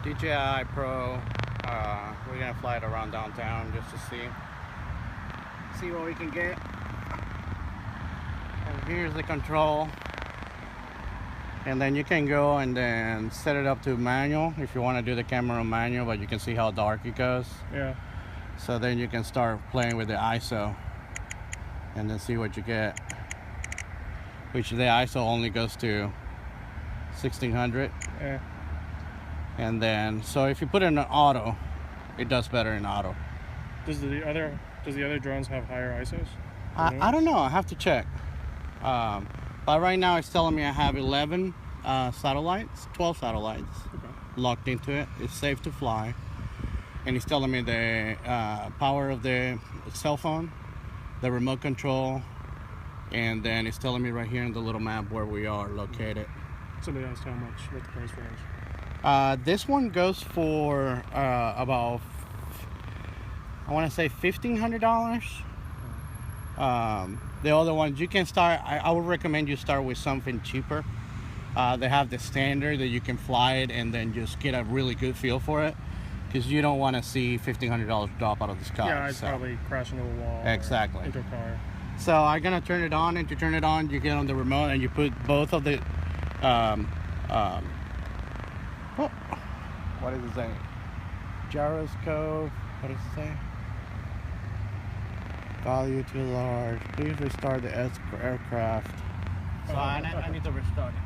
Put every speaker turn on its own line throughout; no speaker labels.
DJI Pro. We're gonna fly it around downtown just to see what we can get. And here's the control. And then you can go and then set it up to manual if you want to do the camera on manual, but you can see how dark it goes.
Yeah.
So then you can start playing with the ISO and then see what you get. Which the ISO only goes to 1600.
Yeah.
And then, so if you put it in auto, it does better in auto.
Does the other drones have higher ISOs?
I don't know. I have to check. But right now it's telling me I have 11 satellites, 12 satellites locked into it. It's safe to fly. And it's telling me the power of the cell phone, the remote control, and then it's telling me right here in the little map where we are located.
Somebody asked how much, what the price range.
This one goes for about, I want to say $1,500. The other ones you can start, I would recommend you start with something cheaper. They have the standard that you can fly it and then just get a really good feel for it, because you don't want to see $1,500 drop out of the sky.
Yeah, I'd probably crash into a wall.
Exactly.
Or into a car.
So I'm gonna turn it on, and to turn it on, you get on the remote and you put both of the what does it say? Gyroscope. What does it say? Value too large. Please restart the aircraft. So I need to restart it.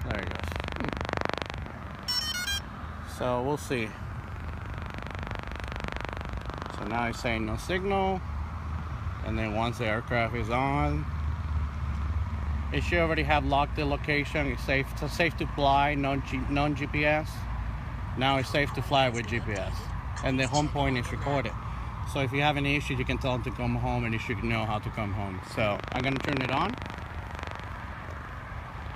There it goes. So we'll see. So now it's saying no signal. And then once the aircraft is on, it should already have locked the location. It's safe to fly, non-GPS. Now it's safe to fly with GPS. And the home point is recorded. So if you have any issues, you can tell them to come home, and you should know how to come home. So I'm gonna turn it on.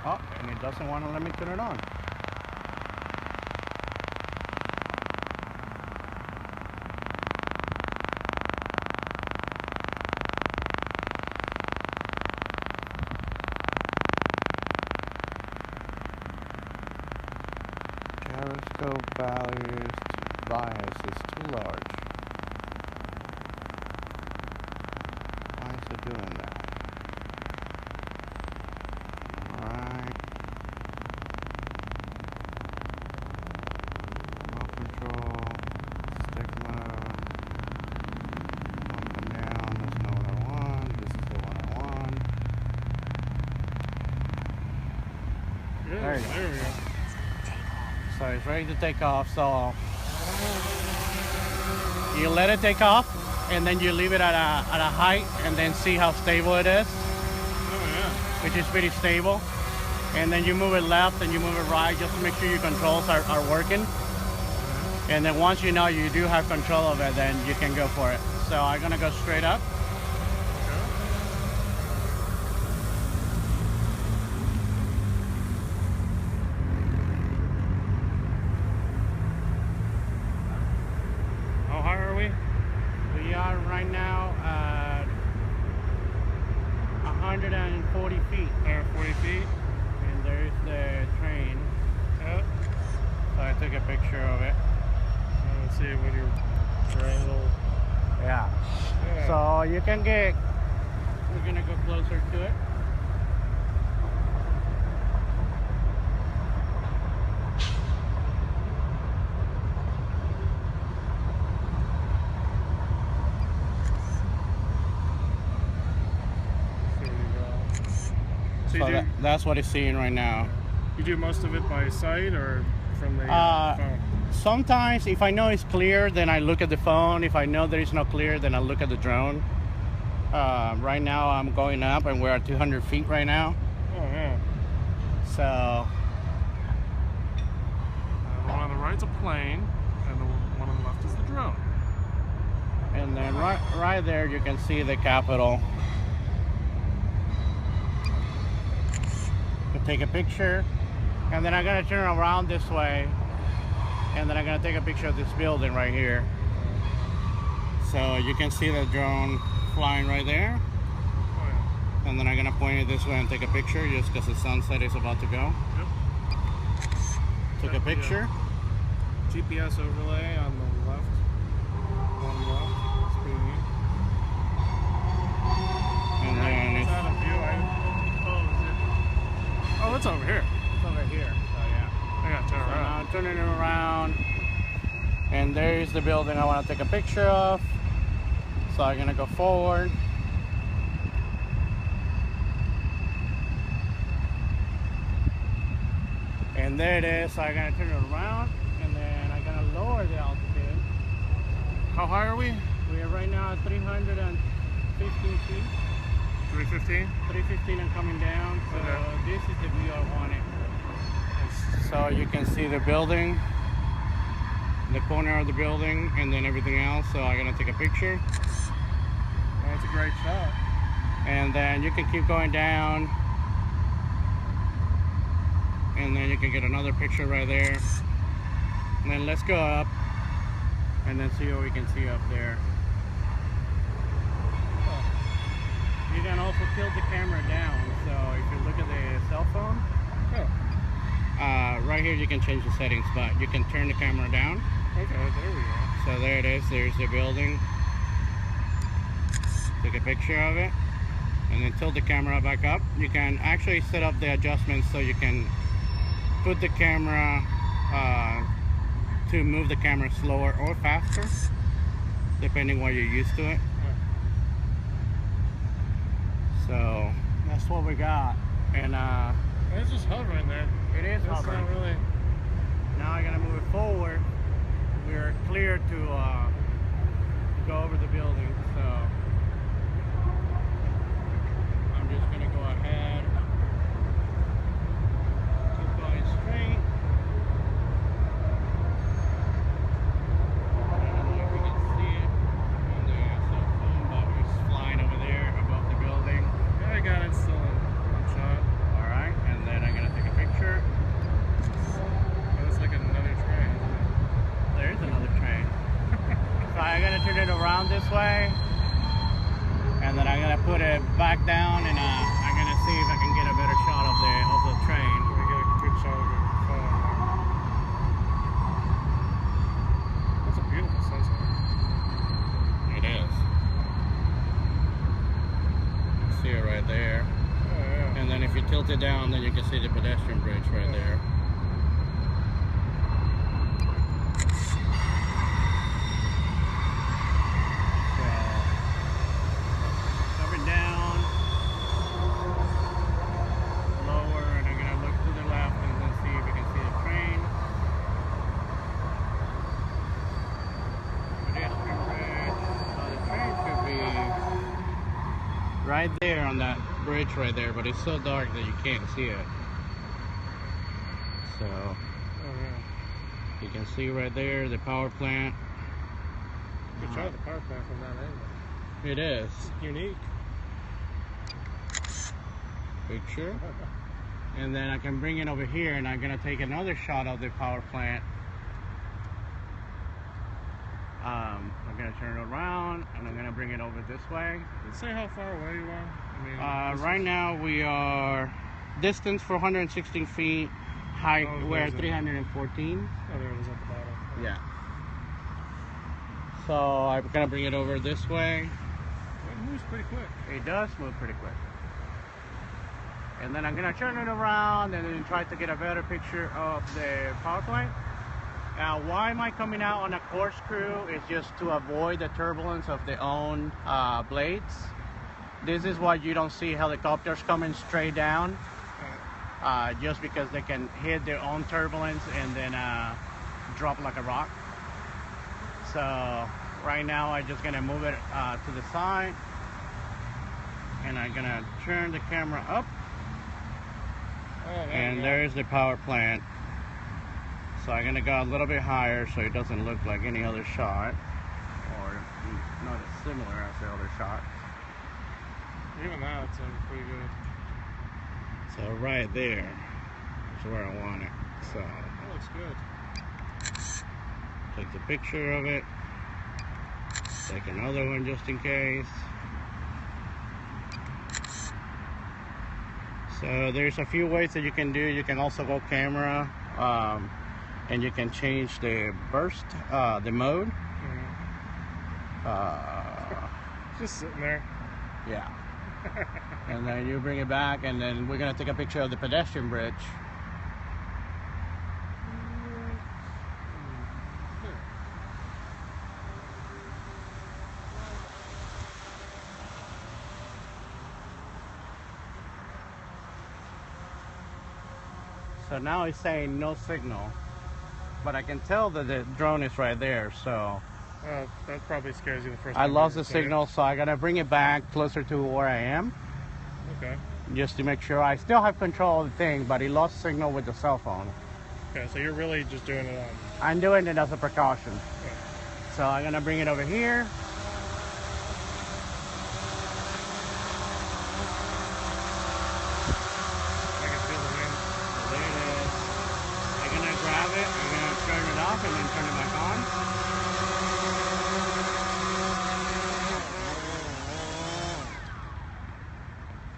Oh, and it doesn't want to let me turn it on. Periscope bias is too large. Why is it doing that? Alright. Remote control. Stick mode. Up and down. That's not what I want. This is the one I want.
Yeah,
There you go.
There we go.
So it's ready to take off. So you let it take off, and then you leave it at a height, and then see how stable it is.
Oh yeah.
Which is pretty stable. And then you move it left and you move it right, just to make sure your controls are working. And then once you know you do have control of it, then you can go for it. So I'm gonna go straight up.
How high are we?
We are right now at 140 feet.
140 feet.
And there's the train.
Yep.
So I took a picture of it.
Let's see with your triangle.
Yeah.
Yeah.
So you can get, we're gonna go closer to it.
So
So that's what it's seeing right now.
you do most of it by sight or from the phone?
Sometimes if I know it's clear, then I look at the phone. If I know there is no clear, then I look at the drone. Right now I'm going up, and we're at 200 feet right now.
Oh yeah.
So
The one on the right's a plane, and the one on the left is the drone.
and then right there you can see the Capitol. You take a picture, and then I'm gonna turn around this way, and then I'm gonna take a picture of this building right here. So you can see the drone flying right there.
Oh
And then I'm gonna point it this way and take a picture just because the sunset is about to go.
Yep.
Took a picture.
GPS overlay on the left. On the left. Speed.
And then
It's
it's
out of view. Oh, it's over here.
over here. So yeah.
I gotta turn
So
around.
now I'm turning it around. And there's the building I want to take a picture of. So I'm gonna go forward. And there it is. So I'm gonna turn it around, and then I'm gonna lower the altitude.
How high are we?
We are right now at 315 feet.
315?
315 and coming down. So
Okay.
this is the view I wanted. So you can see the building, the corner of the building, and then everything else. So I'm gonna take a picture.
That's a great shot.
And then you can keep going down, and then you can get another picture right there. And then let's go up and then see what we can see up there. You can also tilt the camera down. So if you look at the cell phone, right here you can change the settings, but you can turn the camera down.
Okay, there we go.
So there it is. There's the building. Take a picture of it, and then tilt the camera back up. You can actually set up the adjustments so you can put the camera to move the camera slower or faster, depending what you're used to it. So that's what we got. And
It's just hovering there.
it is
It's
hovering.
not really.
Now I'm gonna move it forward. We're clear to go over the building, so I'm just gonna go ahead, keep going straight. I don't know if you can see it on the cell phone, but it's flying over there above the building.
Yeah, I got it still in shot.
All right, and then I'm gonna take a picture.
But it's like another train, isn't it?
There's another train. So I'm gonna turn it around this way, and then I'm gonna put it back down, and I'm gonna see if I can get a better shot of the train.
We get a good shot of your phone. That's a beautiful sunset.
It is. You can see it right there,
Oh yeah.
and then if you tilt it down, then you can see the pedestrian bridge right there. Coming down, lower, and I'm gonna look to the left and then see if we can see the train. Pedestrian bridge. So the train should be right there on that bridge right there, but it's so dark that you can't see it. So
Oh yeah.
you can see right there the power plant.
Good shot of the power plant from that angle.
It is.
Unique.
Picture. And then I can bring it over here, and I'm gonna take another shot of the power plant. I'm gonna turn it around, and I'm gonna bring it over this way.
Did it say how far away you are? I mean,
Right now we are distance 416 feet. Height
Oh,
we're
there's
at
a-
314.
Oh, there it is at the bottom.
Yeah. So I'm gonna bring it over this way.
It moves pretty quick.
It does move pretty quick. And then I'm gonna turn it around and then try to get a better picture of the power plant. Now, why am I coming out on a corkscrew? Is just to avoid the turbulence of the own blades. This is why you don't see helicopters coming straight down, just because they can hit their own turbulence and then drop like a rock. So right now I'm just gonna move it to the side, and I'm gonna turn the camera up,
Oh, there you
and
go.
there's the power plant. So I'm gonna go a little bit higher so it doesn't look like any other shot, or not as similar as the other shot.
Even that, it's pretty good.
So right there is where I want it. So
That looks good.
take the picture of it, take another one just in case. So there's a few ways that you can do. You can also go camera, and you can change the burst, the mode.
Just sitting there.
Yeah. And then you bring it back, and then we're gonna take a picture of the pedestrian bridge. So now it's saying no signal, but I can tell that the drone is right there, so
That probably scares you the first
I
time.
lost
you
the
see it.
signal, so I gotta bring it back closer to where I am,
Okay.
just to make sure I still have control of the thing, but it lost signal with the cell phone.
Okay, so you're really just doing it on.
I'm doing it as a precaution.
Yeah.
So I'm gonna bring it over here.
I can feel the wind.
There it is. I'm gonna grab it, I'm gonna turn it off and then turn it back on.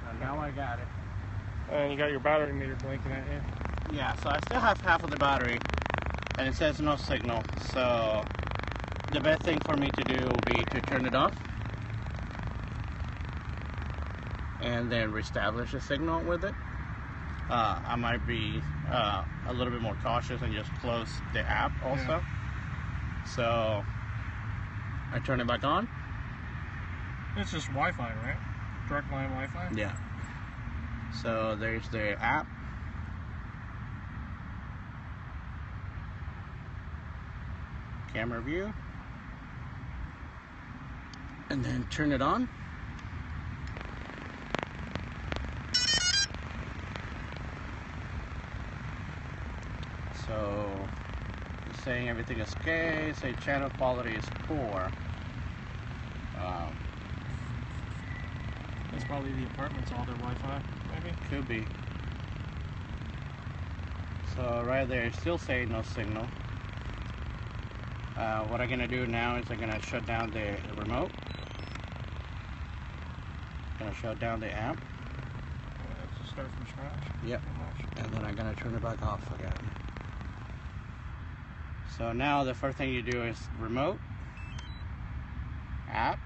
So now I got it.
And you got your battery meter blinking at you.
Yeah, so I still have half of the battery and it says no signal. So the best thing for me to do will be to turn it off and then reestablish the signal with it. I might be a little bit more cautious and just close the app also.
Yeah.
So I turn it back on.
It's just Wi-Fi, right? Direct line Wi-Fi?
Yeah. So there's the app. Camera view. And then turn it on. So it's saying everything is okay, say channel quality is poor.
That's probably the apartments, all their Wi-Fi, maybe?
Could be. So right there, it's still saying no signal. What I'm gonna do now is I'm gonna shut down the remote. Gonna shut down the app.
Let's start from scratch.
Yep. And then I'm gonna turn it back off again. So now the first thing you do is remote, app,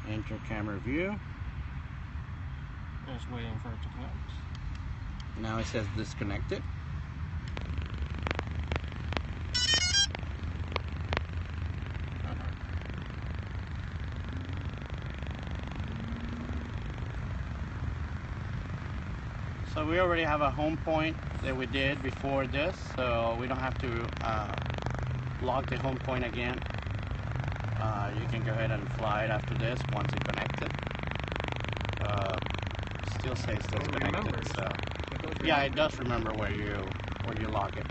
enter camera view.
Just waiting for it to connect.
Now it says disconnected. So we already have a home point that we did before this, so we don't have to log the home point again. You can go ahead and fly it after this once it's connected. Still says disconnected, so yeah, it does remember where you log it.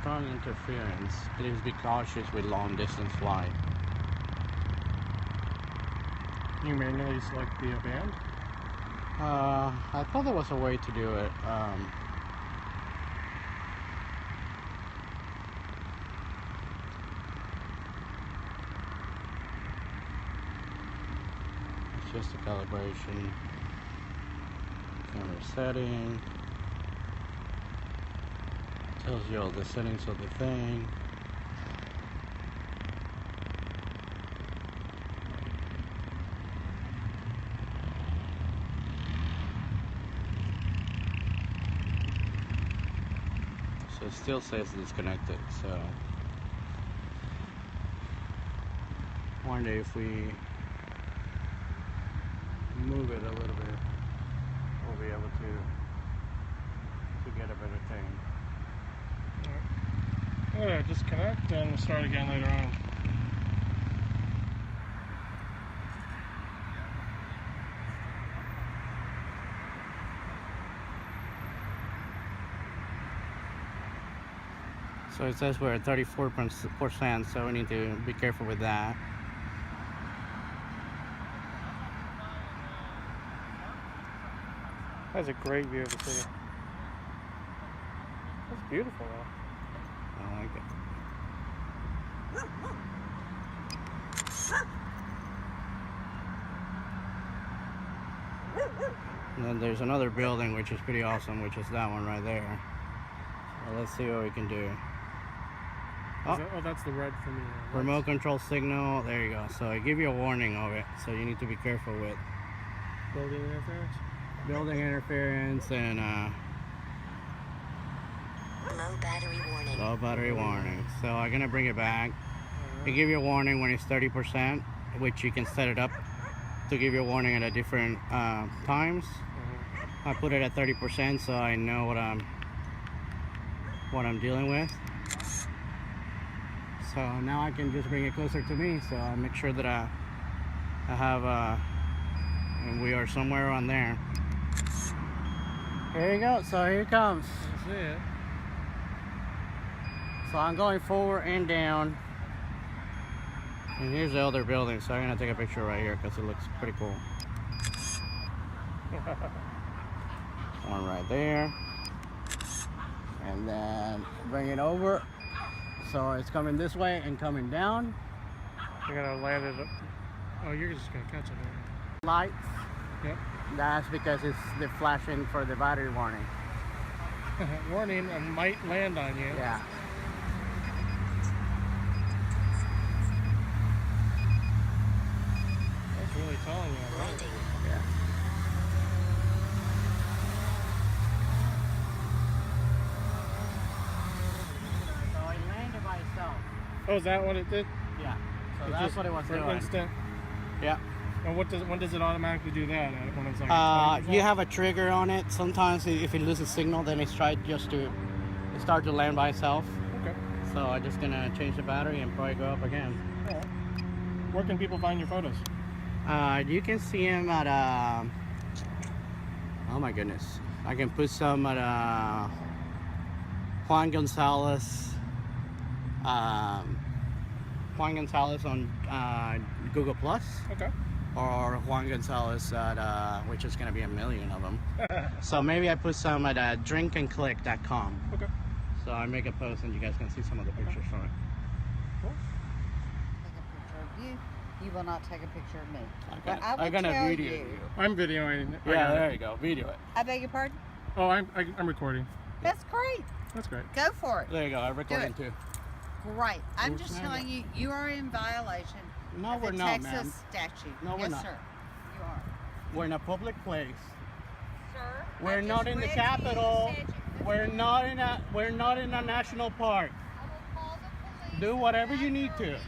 Strong interference. Please be cautious with long distance flight.
You manually select the band?
I thought there was a way to do it. It's just a calibration. Camera setting. Tells you all the settings of the thing. So it still says disconnected, so wonder if we move it a little bit, we'll be able to get a better thing.
I'm gonna disconnect and we'll start again later on.
So it says we're at 34%, so we need to be careful with that.
That's a great view of the city. That's beautiful though.
I like it. And then there's another building which is pretty awesome, which is that one right there. So let's see what we can do.
Oh, that's the red for me.
Remote control signal, there you go. So I give you a warning of it, so you need to be careful with
Building interference?
building interference and
Low battery warning.
low battery warning. So I'm gonna bring it back. They give you a warning when it's 30%, which you can set it up to give you a warning at a different times. I put it at 30% so I know what I'm dealing with. So now I can just bring it closer to me, so I make sure that I have and we are somewhere on there. Here you go. So here it comes.
That's it.
So I'm going forward and down. And here's the other building, so I'm gonna take a picture right here because it looks pretty cool. One right there. And then bring it over. So it's coming this way and coming down.
You're gonna land it up. Oh, you're just gonna catch it.
Lights.
Yep.
That's because they're flashing for the battery warning.
Warning, I might land on you.
Yeah.
That's really telling you. Right?
Landing.
Yeah. So it landed by itself.
Oh, is that what it did?
Yeah. So
It
that's
just-
what it was
for
doing.
instant.
Yeah.
And when does it automatically do that? When it's like
You have a trigger on it. Sometimes if it loses signal, then it's tried just to start to land by itself.
Okay.
So I'm just gonna change the battery and probably go up again.
Alright. Where can people find your photos?
You can see him at oh my goodness, I can put some at Juan Gonzalez. Juan Gonzalez on Google Plus,
Okay.
or Juan Gonzalez at which is gonna be 1 million of them. So maybe I put some at drinkandclick.com.
Okay.
So I make a post and you guys can see some of the pictures from it.
Cool.
Take a picture of you. You will not take a picture of me.
I'm
But I
gonna,
will
I'm gonna
tell
video
you.
you.
I'm videoing. I
Yeah,
got
there
it.
you go. Video it.
I beg your pardon?
Oh, I'm recording.
That's great.
That's great.
Go for it.
There you go. I'm recording too.
Great. I'm
Oops,
just
no,
telling you, you are in violation
No,
of
we're
the
not,
Texas
ma'am.
statute.
No, we're
yes,
not.
sir. You are.
We're in a public place.
Sir,
We're
I
not
just
in the
read to you
Capitol.
statute.
We're not in a national park.
I will call the police
Do whatever you
and
need
you're
to.